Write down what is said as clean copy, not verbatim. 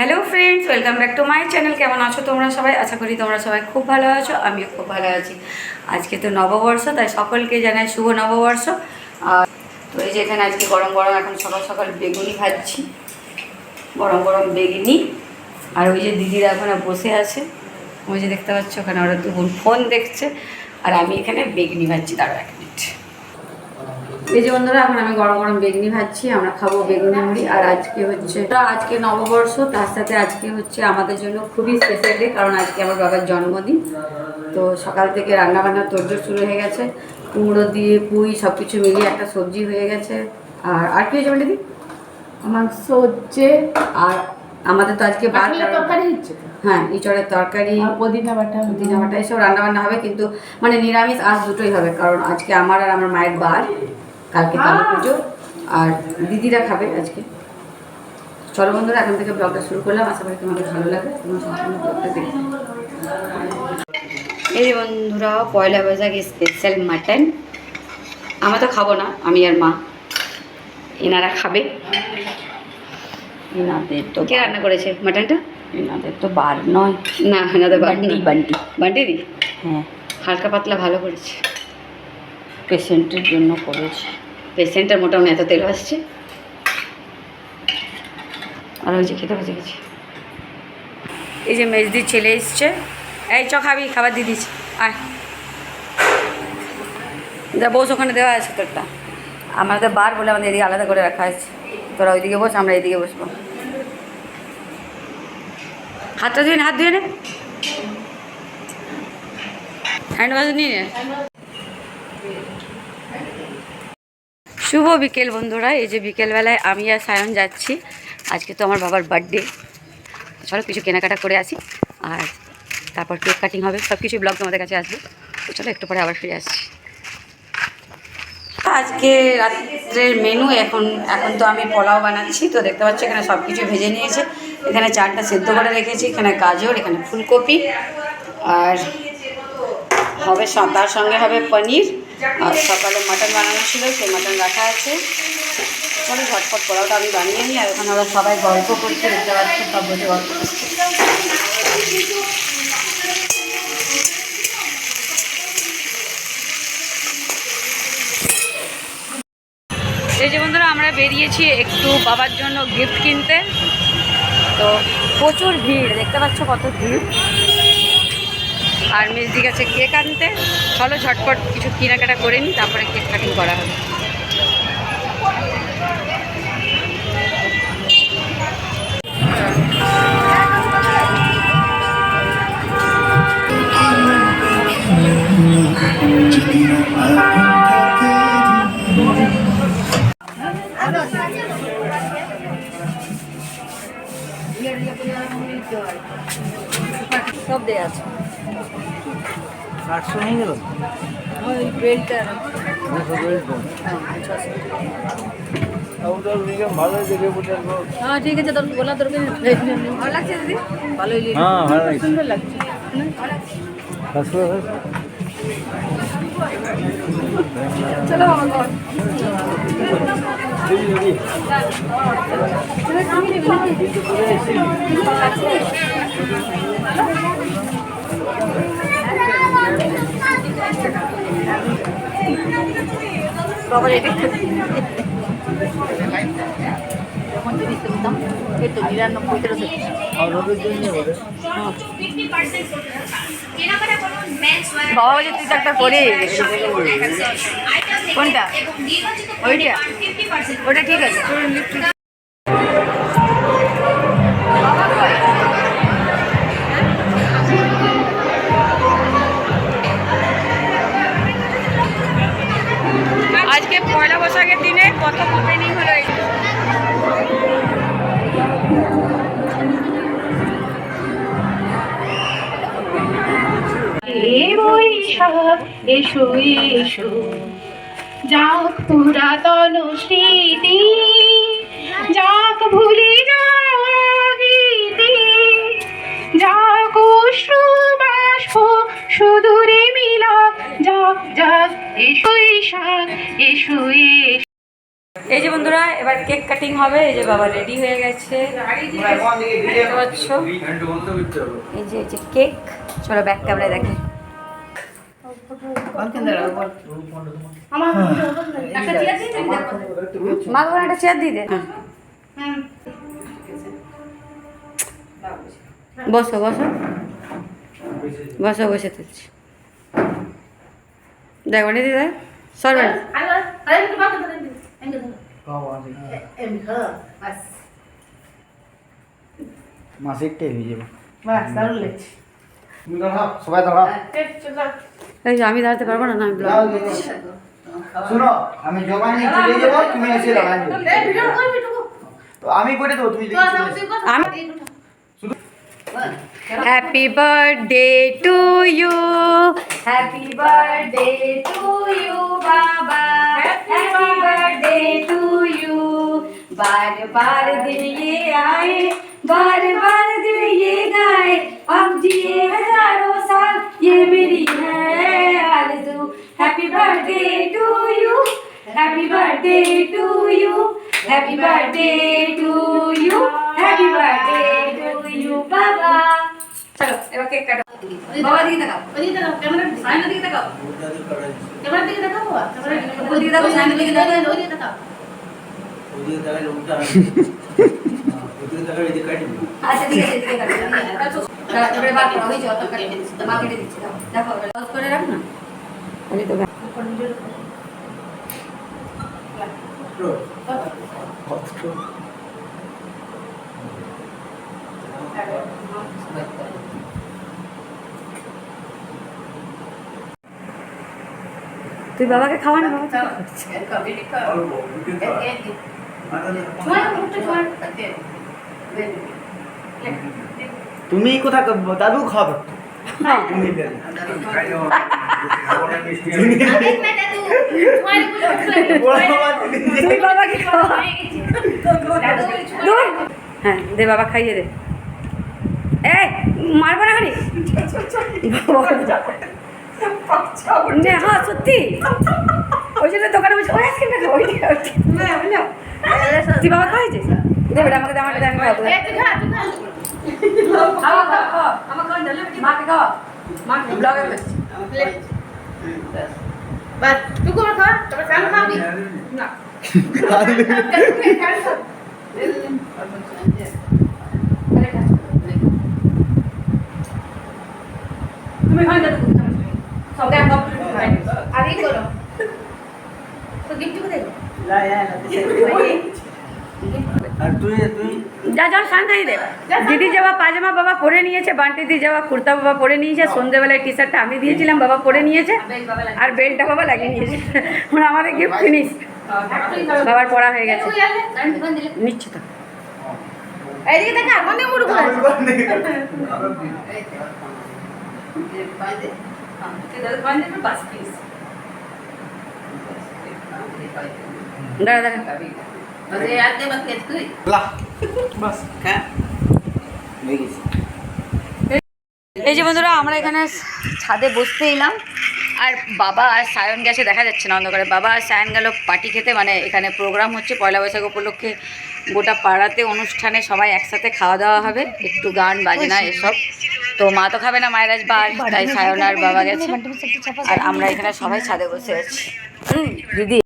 Hello friends, welcome back to my channel. কেমন আছো তোমরা সবাই? আশা করি তোমরা সবাই খুব ভালো আছো, আমিও খুব ভালো আছি। আজকে তো নববর্ষ, তাই সকলকে জানাই শুভ নববর্ষ। আর তো এই যে এখানে আজকে গরম গরম এখন সকাল সকাল বেগুনি ভাজছি, গরম গরম বেগুনি। আর ওই যে দিদিরা ওখানে বসে আছে, ওই যে দেখতে পাচ্ছ ওখানে ওরা দুপুর ফোন দেখছে, আর আমি এখানে বেগুনি ভাজছি। তার 1 মিনিট। এই যে বন্ধুরা, এখন আমি গরম গরম বেগুনি ভাজছি, আমরা খাবো বেগুনি মুড়ি। আর আজকে নববর্ষ, তার সাথে আজকে হচ্ছে আমাদের জন্য খুবই স্পেশাল ডে, কারণ আজকে আমার বাবার জন্মদিন। তো সকাল থেকে রান্নাবান্না তোড়জোড় শুরু হয়ে গেছে, কুমড়ো দিয়ে পুঁই সব কিছু মিলিয়ে একটা সবজি হয়ে গেছে। আর কি হয়েছে দিদি? মাংস হচ্ছে। আর আমাদের তো আজকে তরকারি হচ্ছে। হ্যাঁ, ইঁচড়ের তরকারি, পুদিনা বাটা এসব রান্নাবান্না হবে, কিন্তু মানে নিরামিষ আজ দুটোই হবে, কারণ আজকে আমার আর আমার মায়ের বার, কালকে কালী পুজো, আর দিদিরা খাবে আজকে। চলো বন্ধুরা, এখন থেকে ব্লগটা শুরু করলাম, আশা করি তোমাদের ভালো লাগে, তোমার সম্পূর্ণ ব্লগটা দেখতে। এই যে বন্ধুরা, পয়লা বৈশাখে স্পেশাল মাটন। আমরা তো খাবো না, আমি আর মা, এনারা খাবে। এনাদের তো কে রান্না করেছে মাটনটা? এনাদের তো বার নয়, না, এনাদের বান্টি বান্টি বান্টি দি। হ্যাঁ, হালকা পাতলা ভালো করেছে, পেশেন্টের জন্য করেছে। পেশেন্টের মোটামুটি এত তেল আসছে। আর ওই যে খেতে বসে গেছি, এই যে মেজদির ছেলে এসছে। এই চ খাবি, খাবার দিয়ে দিচ্ছি, আয় যা বস, ওখানে দেওয়া আছে তোরটা। আমাদের বার বলে আমাদের এদিকে আলাদা করে রাখা আছে, তোরা ওইদিকে বস, আমরা এইদিকে বসবো। হাতটা ধুয়ে নে, হাত ধুয়ে নে, হ্যান্ড ওয়াশ নিয়ে নে। শুভ বিকেল বন্ধুরা, এই যে বিকেলবেলায় আমি আর সায়ন যাচ্ছি, আজকে তো আমার বাবার বার্থডে। চলো কিছু কেনাকাটা করে আসি, আর তারপর কেক কাটিং হবে, সব কিছু ব্লগ তোমাদের কাছে আসবে। তো চলো একটু পরে আবার ফিরে আসছি। আজকে রাত্রের মেনু, এখন তো আমি পোলাও বানাচ্ছি। তো দেখতে পাচ্ছি এখানে সব কিছু ভেজে নিয়েছে, এখানে চালটা সেদ্ধ করে রেখেছি, এখানে গাজর, এখানে ফুলকপি, আর হবে তার সঙ্গে হবে পনির। আর সকালে মাটন বানানো ছিল, সেই মাটন রাখা আছে। চলো ঝটপট পোলাওটা আমি বানিয়ে নিই। আর ওখানে ওরা সবাই গল্প করছে, দেখতে পাচ্ছি সব বসে গল্প করছে। এই যে বন্ধুরা, আমরা বেরিয়েছি একটু বাবার জন্য গিফট কিনতে। তো প্রচুর ভিড়, দেখতে পাচ্ছ কত ভিড়। আর মেজদি গেছে কেক আনতে। চলো ঝটপট কিছু কেনাকাটা করে নিই, তারপরে কেক কাটিং করা হবে। সব দেয়া আছে। 800 হয়ে গেল। ওই বেলটা ভালোই দেখে বলতে হ্যাঁ, ঠিক আছে, তোর বলা দরকার নেই। ভালো লাগছে দিদি? ভালোই হ্যাঁ, ভালো লাগছে, সুন্দর লাগছে। চলো বাবা রেডি। যখন জিনিস কিনতাম এই তো 99 বাবা বলছে তুই তো একটা করে কোনটা? ওইটা, ওটা ঠিক আছে। আজকে পয়লা বৈশাখের দিনে কত ওপেনিং হলো। বৈশাখ এসো এসো, যাক পুরাতন স্মৃতি, যাক ভুলে যাগিতি, যাক অশ্রু বাষ্প সুদূরে মিলক, যাক যাক এসো বৈশাখ এসো এসো। এই যে বন্ধুরা এবার কেক কাটিং হবে। এই যে বাবা রেডি হয়ে গেছে, দেখতে পাচ্ছ। এই যে কেক, চলো ব্যাক ক্যামেরায় দেখি। মা বাবা একটা চেয়ার দিয়ে দে। বসো বসো বসো, বসে দিচ্ছি। দেখ মানে দিদা সরবেন। মাসিকটাই হয়ে যাবে। তুমি দাঁড়াও। সবাই দাঁড়াও। এই যে আমি দাঁড়াতে পারবো না, না আমি ব্লগ দিচ্ছি। শুনো, আমি জমা নিয়ে চলে যাবো, তুমি এসে দাঁড়াবে। তো আমি করে দেবো, তুমি happy birthday to you, happy birthday to you বাবা, হ্যাপি বার্থডे टू यू। बार बार दिन ये आए, बार बार दिन ये गाए, अब जिए हजारों साल ये मेरी है आरज़ू। Happy birthday to you, happy birthday to you, happy birthday to you, happy birthday to you बाबा। चलो এবার কেক কাটো। বাবা দিকে তাকাও, ওদিকে তাকাও, ক্যামেরা সামনে দিকে তাকাও, ক্যামেরা দিকে তাকাও বাবা, ক্যামেরা ওদিকে তাকাও, সামনে দিকে তাকাও, ওদিকে তাকাও। ওদিকে তাকালে উল্টা ওদিকে তাকালে এদিকে কাটি দিবি। আচ্ছা ঠিক আছে, এদিকে কাটো। এবারে বাদ করো, ওই যে অত কেটে দিচ্ছি, তো মা কেটে দিচ্ছি। দাও দেখো, লস করে রাখ না। আমি তো তুই বাবাকে খাওয়া না, বাবা তুমি কোথা দাদু খাবে। তুই বাবাকে খাওয়া। হ্যাঁ দে, বাবা খাইয়ে দে। এই মারবো না খালি। হ্যাঁ সত্যি, ওই জন্য দোকানে বসে ওই আইসক্রিমটা খাবো। তুই বাবা খাওয়াইছিস? দেবে আমাকে দে, আমাকে দে, আমি খাওয়াবো। খাওয়া খাওয়া খাওয়া, আমার খাওয়া ঢালে মাকে খাওয়া, মাকে ব্লগে বসছি। বাস টুকু খা, তারপর ফ্যান খাবি না। তুমি খাই দাও, সব দেখ আরেই করো তো গিফট করে দেবো। আর তুই যা যা শান্তি দে। দিদি যাওয়া পাজামা বাবা পরে নিয়েছে, বান্টিদি যাওয়া কুর্তা বাবা পরে নিয়েছে, সন্ধ্যেবেলায় টি শার্টটা আমি দিয়েছিলাম বাবা পরে নিয়েছে, আর বেল্টটা বাবা লাগিয়ে নিয়েছে। মানে আমাদের গিফট ফিনিশ, বাবার পড়া হয়ে গেছে। নিচ্ছে তো এইদিকে দেখা মনে মুড় করে দাঁড়া দাঁড়া। এই যে বন্ধুরা আমরা এখানে ছাদে বসতে এলাম, আর বাবা আর সায়ন গেছে, দেখা যাচ্ছে না অন্ধকারে। বাবা আর সায়ন গেল পার্টি খেতে, মানে এখানে প্রোগ্রাম হচ্ছে পয়লা বৈশাখ উপলক্ষে, গোটা পাড়াতে অনুষ্ঠানে সবাই একসাথে খাওয়া দাওয়া হবে, একটু গান বাজনা এসব। তো মা তো খাবে না, মায়ের আজ বার, তাই সায়ন আর বাবা গেছে, আর আমরা এখানে সবাই ছাদে বসে আছি। দিদি